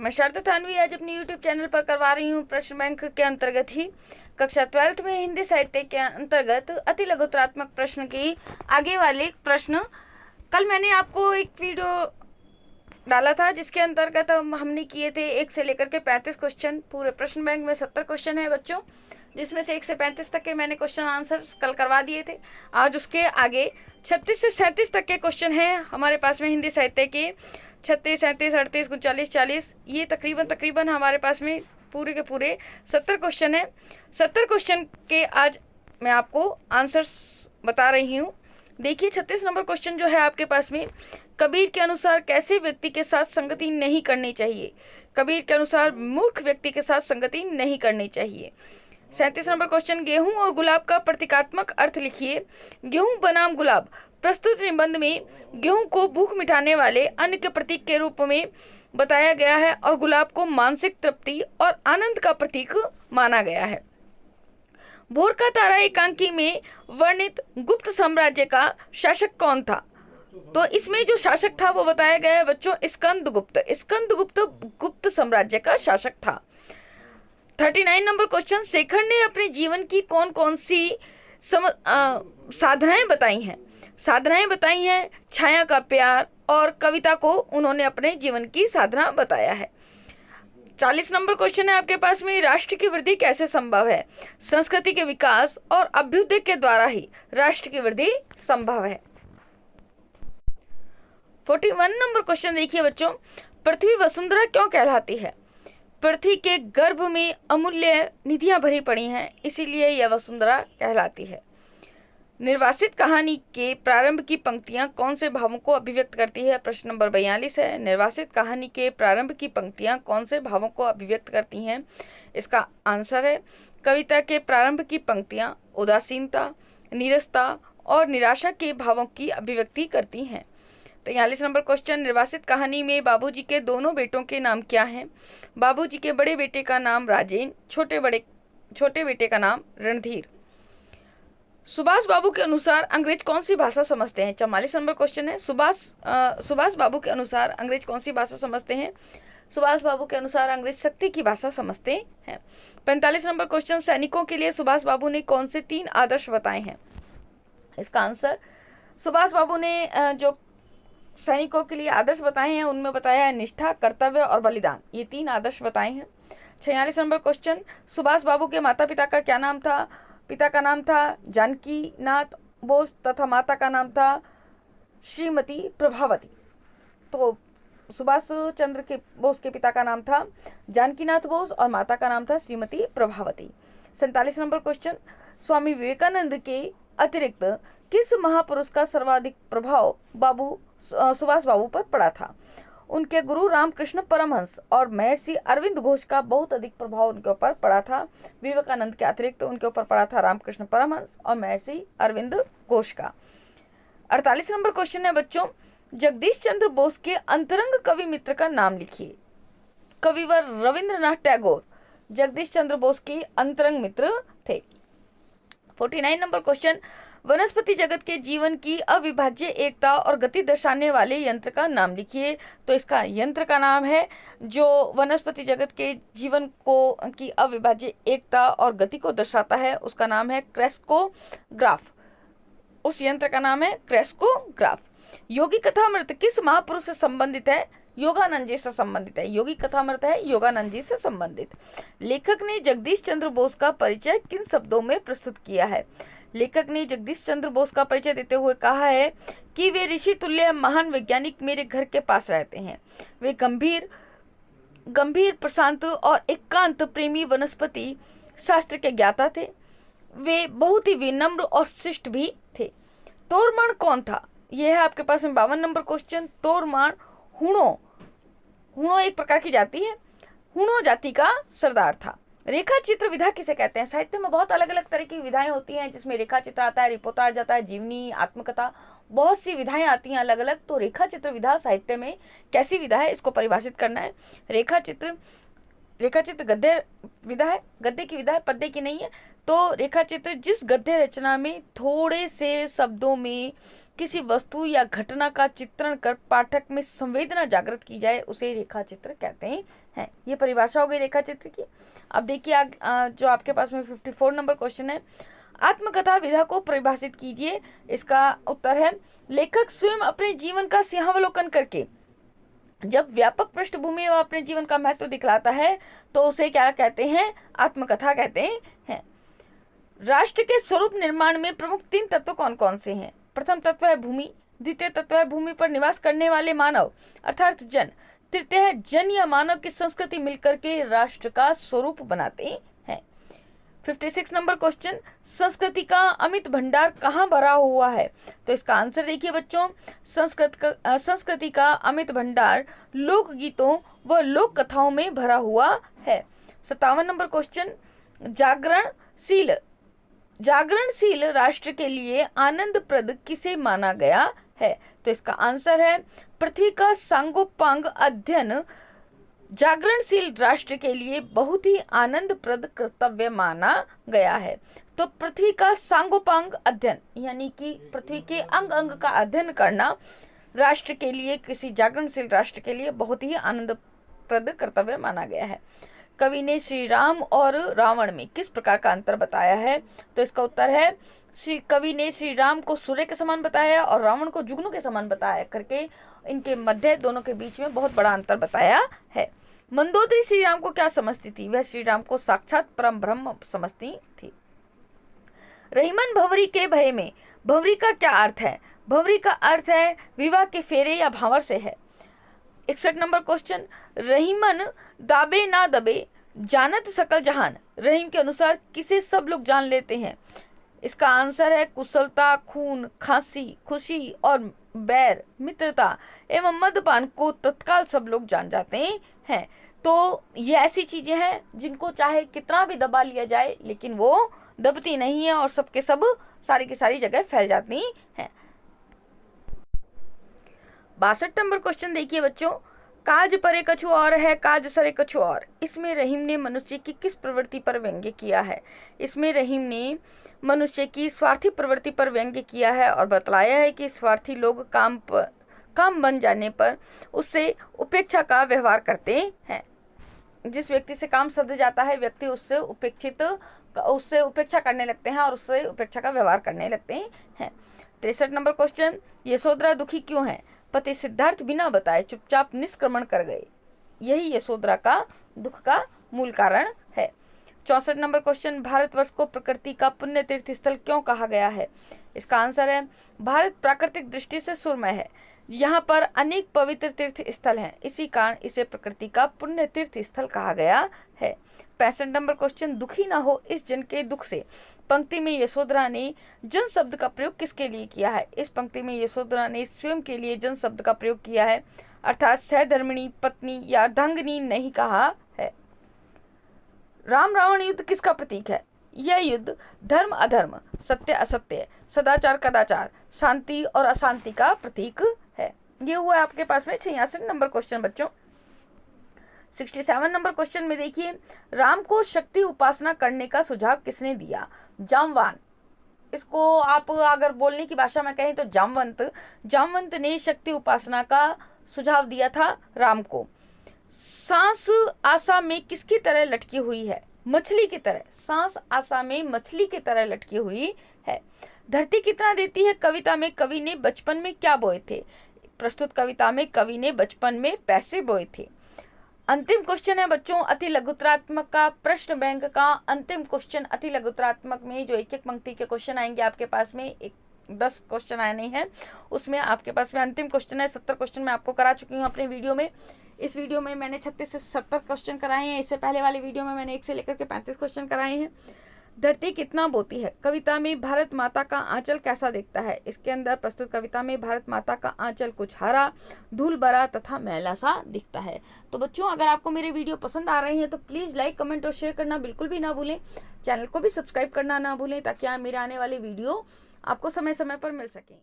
मैं शारदा थानवी आज अपने YouTube चैनल पर करवा रही हूँ प्रश्न बैंक के अंतर्गत ही कक्षा 12th में हिंदी साहित्य के अंतर्गत अति लघुतरात्मक प्रश्न की आगे वाले प्रश्न। कल मैंने आपको एक वीडियो डाला था जिसके अंतर्गत हमने किए थे 1 से लेकर के 35 क्वेश्चन। पूरे प्रश्न बैंक में 70 क्वेश्चन है बच्चों, जिसमें से 1 से 35 तक के मैंने क्वेश्चन आंसर्स कल करवा दिए थे। आज उसके आगे 36 से 37 तक के क्वेश्चन हैं हमारे पास में हिंदी साहित्य के। 36, 37, 38, 39, 40, ये तकरीबन हमारे पास में पूरे के पूरे 70 क्वेश्चन है। 70 क्वेश्चन के आज मैं आपको आंसर्स बता रही हूँ। देखिए 36 नंबर क्वेश्चन जो है आपके पास में, कबीर के अनुसार कैसे व्यक्ति के साथ संगति नहीं करनी चाहिए। कबीर के अनुसार मूर्ख व्यक्ति के साथ संगति नहीं करनी चाहिए। 37 नंबर क्वेश्चन, गेहूं और गुलाब का प्रतीकात्मक अर्थ लिखिए। गेहूं बनाम गुलाब, प्रस्तुत निबंध में गेहूं को भूख मिटाने वाले अन्न के प्रतीक के रूप में बताया गया है और गुलाब को मानसिक तृप्ति और आनंद का प्रतीक माना गया है। भोर का तारा एकांकी में वर्णित गुप्त साम्राज्य का शासक कौन था? तो इसमें जो शासक था वो बताया गया है बच्चों स्कंदगुप्त। स्कंदगुप्त गुप्त साम्राज्य का शासक था। 39 नंबर क्वेश्चन, शेखर ने अपने जीवन की कौन कौन सी साधनाएं बताई हैं? साधनाएं बताई हैं छाया का प्यार और कविता को उन्होंने अपने जीवन की साधना बताया है। 40 नंबर क्वेश्चन है आपके पास में, राष्ट्र की वृद्धि कैसे संभव है? संस्कृति के विकास और अभ्युदय के द्वारा ही राष्ट्र की वृद्धि संभव है। 41 नंबर क्वेश्चन देखिए बच्चों, पृथ्वी वसुंधरा क्यों कहलाती है? पृथ्वी के गर्भ में अमूल्य निधियां भरी पड़ी हैं, इसीलिए यह वसुंधरा कहलाती है। निर्वासित कहानी के प्रारंभ की पंक्तियां कौन से भावों को अभिव्यक्त करती है? प्रश्न नंबर 42 है। निर्वासित कहानी के प्रारंभ की पंक्तियां कौन से भावों को अभिव्यक्त करती हैं? इसका आंसर है कविता के प्रारंभ की पंक्तियां उदासीनता, नीरसता और निराशा के भावों की अभिव्यक्ति करती हैं। 43 नंबर क्वेश्चन, निर्वासित कहानी में बाबूजी के दोनों बेटों के नाम क्या हैं? बाबूजी के बड़े बेटे का नाम राजेन, छोटे बेटे का नाम रणधीर। सुभाष बाबू के अनुसार अंग्रेज कौन सी भाषा समझते हैं? 44 नंबर क्वेश्चन है, सुभाष बाबू के अनुसार अंग्रेज कौन सी भाषा समझते हैं? सुभाष बाबू के अनुसार अंग्रेज शक्ति की भाषा समझते हैं। 45 नंबर क्वेश्चन, सैनिकों के लिए सुभाष बाबू ने कौन से 3 आदर्श बताए हैं? इसका आंसर, सुभाष बाबू ने जो सैनिकों के लिए आदर्श बताए हैं उनमें बताया है निष्ठा, कर्तव्य और बलिदान, ये 3 आदर्श बताए हैं। 46 नंबर क्वेश्चन, सुभाष बाबू के माता पिता का क्या नाम था? पिता का नाम था जानकी नाथ बोस तथा माता का नाम था श्रीमती प्रभावती। तो सुभाष चंद्र के बोस के पिता का नाम था जानकी नाथ बोस और माता का नाम था श्रीमती प्रभावती। 47 नंबर क्वेश्चन, स्वामी विवेकानंद के अतिरिक्त किस महापुरुष का सर्वाधिक प्रभाव सुभाष बाबू पर पड़ा था? उनके गुरु रामकृष्ण परमहंस और महर्षि अरविंद घोष का बहुत अधिक प्रभाव उनके ऊपर पड़ा था। विवेकानंद के अतिरिक्त उनके ऊपर पड़ा था रामकृष्ण परमहंस और महर्षि अरविंद घोष का। 48 नंबर क्वेश्चन है बच्चों, जगदीश चंद्र बोस के अंतरंग कवि मित्र का नाम लिखिए। कविवर रविंद्रनाथ टैगोर जगदीश चंद्र बोस के अंतरंग मित्र थे। 49 नंबर क्वेश्चन, वनस्पति जगत के जीवन की अविभाज्य एकता और गति दर्शाने वाले यंत्र का नाम लिखिए। तो इसका यंत्र का नाम है जो वनस्पति जगत के जीवन को की अविभाज्य एकता और गति को दर्शाता है, उसका नाम है क्रेस्कोग्राफ। उस यंत्र का नाम है क्रेस्कोग्राफ। योगी कथामृत किस महापुरुष से संबंधित है? योगानंद जी से संबंधित है। योगी कथामृत है योगानंद जी से संबंधित। लेखक ने जगदीश चंद्र बोस का परिचय किन शब्दों में प्रस्तुत किया है? लेखक ने जगदीश चंद्र बोस का परिचय देते हुए कहा है कि वे ऋषि तुल्य महान वैज्ञानिक मेरे घर के पास रहते हैं। वे गंभीर प्रशांत और एकांत प्रेमी वनस्पति शास्त्र के ज्ञाता थे। वे बहुत ही विनम्र और शिष्ट भी थे। तोरमाण कौन था? यह है आपके पास में 52 नंबर क्वेश्चन। तोरमाण हुणो एक प्रकार की जाति है, हुणो जाति का सरदार था। रेखा चित्र विधा किसे कहते हैं? साहित्य में बहुत अलग अलग तरह की विधाएं होती हैं, जिसमें रेखा चित्र आता है, रिपोर्टाज जाता है, जीवनी, आत्मकथा, बहुत सी विधाएं आती हैं अलग अलग। तो रेखा चित्र विधा साहित्य में कैसी विधा है इसको परिभाषित करना है। रेखा चित्र गद्य विधा है, गद्य की विधा है, पद्य की नहीं है। तो रेखा चित्र जिस गद्य रचना में थोड़े से शब्दों में किसी वस्तु या घटना का चित्रण कर पाठक में संवेदना जागृत की जाए उसे रेखा चित्र कहते हैं। ये परिभाषा हो गई रेखा चित्र की। अब देखिए जो आपके पास में 54 नंबर क्वेश्चन है, आत्मकथा विधा को परिभाषित कीजिए। इसका उत्तर है, लेखक स्वयं अपने जीवन का सिंहावलोकन करके जब व्यापक पृष्ठभूमि व अपने जीवन का महत्व दिखलाता है तो उसे क्या कहते हैं, आत्मकथा कहते हैं। राष्ट्र के स्वरूप निर्माण में प्रमुख 3 तत्व कौन कौन से हैं? प्रथम तत्व है भूमि, द्वितीय तत्व है भूमि पर निवास करने वाले मानव अर्थात जन, तृतीय है जन या मानव की संस्कृति मिलकर के राष्ट्र का स्वरूप बनाते हैं। 56 नंबर क्वेश्चन, संस्कृति का अमित भंडार कहाँ भरा हुआ है? तो इसका आंसर देखिए बच्चों, संस्कृति का अमित भंडार लोकगीतों व लोक कथाओं में भरा हुआ है। 57 नंबर क्वेश्चन, जागरणशील राष्ट्र के लिए आनंदप्रद किसे माना गया है? तो इसका आंसर है, पृथ्वी का सांगोपांग अध्ययन जागरणशील राष्ट्र के लिए बहुत ही आनंदप्रद कर्तव्य माना गया है। तो पृथ्वी का सांगोपांग अध्ययन यानी कि पृथ्वी के अंग अंग का अध्ययन करना राष्ट्र के लिए, किसी जागरणशील राष्ट्र के लिए बहुत ही आनंदप्रद कर्तव्य माना गया है। कवि ने श्री राम और रावण में किस प्रकार का अंतर बताया है? तो इसका उत्तर है, कवि ने श्री राम को सूर्य के समान बताया और रावण को जुगनू के समान बताया करके इनके मध्य, दोनों के बीच में बहुत बड़ा अंतर बताया है। मंदोदरी श्री राम को क्या समझती थी? वह श्री राम को साक्षात परम ब्रह्म समझती थी। रहीमन भंवरी के भय में, भंवरी का क्या अर्थ है? भंवरी का अर्थ है विवाह के फेरे या भांवर से है। 61 नंबर क्वेश्चन, रहीमन दाबे ना दबे जानत सकल जहान, रहीम के अनुसार किसे सब लोग जान लेते हैं? इसका आंसर है, कुशलता, खून, खांसी, खुशी और बैर, मित्रता एवं मद्यपान को तत्काल सब लोग जान जाते हैं। तो ये ऐसी चीजें हैं जिनको चाहे कितना भी दबा लिया जाए लेकिन वो दबती नहीं है और सबके सब सारी की सारी जगह फैल जाती हैं। 62 नंबर क्वेश्चन देखिए बच्चों, काज परे कछु और है काज सरे कछु और, इसमें रहीम ने मनुष्य की किस प्रवृत्ति पर व्यंग्य किया है? इसमें रहीम ने मनुष्य की स्वार्थी प्रवृत्ति पर व्यंग्य किया है और बतलाया है कि स्वार्थी लोग काम बन जाने पर उससे उपेक्षा का व्यवहार करते हैं। जिस व्यक्ति से काम सध जाता है व्यक्ति उससे उपेक्षा करने लगते हैं और उससे उपेक्षा का व्यवहार करने लगते हैं। 63 नंबर क्वेश्चन, यशोधरा दुखी क्यों है? पति सिद्धार्थ बिना बताए चुपचाप निष्क्रमण कर गए, यही यशोधरा का दुख का मूल कारण है। 64 नंबर क्वेश्चन, भारतवर्ष को प्रकृति का पुण्य तीर्थ स्थल क्यों कहा गया है? इसका आंसर है, भारत प्राकृतिक दृष्टि से सुरमय है, यहाँ पर अनेक पवित्र तीर्थ स्थल हैं, इसी कारण इसे प्रकृति का पुण्य तीर्थ स्थल कहा गया है। 65 नंबर क्वेश्चन, दुखी ना हो इस जन के दुख से, पंक्ति में यशोधरा ने जन शब्द का प्रयोग किसके लिए किया है? इस पंक्ति में यशोधरा ने स्वयं के लिए जन शब्द का प्रयोग किया है अर्थात सहधर्मिणी, पत्नी या अर्धांगिनी नहीं कहा है। राम रावण युद्ध किसका प्रतीक है? यह युद्ध धर्म अधर्म, सत्य असत्य, सदाचार कदाचार, शांति और अशांति का प्रतीक है। ये हुआ आपके पास में 66 नंबर क्वेश्चन बच्चों। 67 नंबर क्वेश्चन में देखिए, राम को शक्ति उपासना करने का सुझाव किसने दिया? जामवान, इसको आप अगर बोलने की भाषा में कहें तो जामवंत ने शक्ति उपासना का सुझाव दिया था राम को। सांस आशा में किसकी तरह लटकी हुई है? मछली की तरह। सांस आशा में मछली की तरह लटकी हुई है। धरती कितना देती है कविता में कवि ने बचपन में क्या बोए थे? प्रस्तुत कविता में कवि ने बचपन में पैसे बोए थे। अंतिम क्वेश्चन है बच्चों अति लघुत्तरात्मक का, प्रश्न बैंक का अंतिम क्वेश्चन। अति लघुत्तरात्मक में जो एक एक पंक्ति के क्वेश्चन आएंगे आपके पास में 10 क्वेश्चन आए नहीं हैं, उसमें आपके पास में अंतिम क्वेश्चन है। 70 क्वेश्चन मैं आपको करा चुकी हूँ अपने वीडियो में। इस वीडियो में मैंने 36 से 70 क्वेश्चन कराए हैं। इससे पहले वाले वीडियो में मैंने 1 से लेकर के 35 क्वेश्चन कराए हैं। धरती कितना बोती है? कविता में भारत माता का आंचल कैसा दिखता है? इसके अंदर प्रस्तुत कविता में भारत माता का आंचल कुछ हरा, धूल भरा तथा मैला सा दिखता है। तो बच्चों अगर आपको मेरे वीडियो पसंद आ रहे हैं तो प्लीज़ लाइक, कमेंट और शेयर करना बिल्कुल भी ना भूलें। चैनल को भी सब्सक्राइब करना ना भूलें ताकि मेरे आने वाले वीडियो आपको समय समय पर मिल सकें।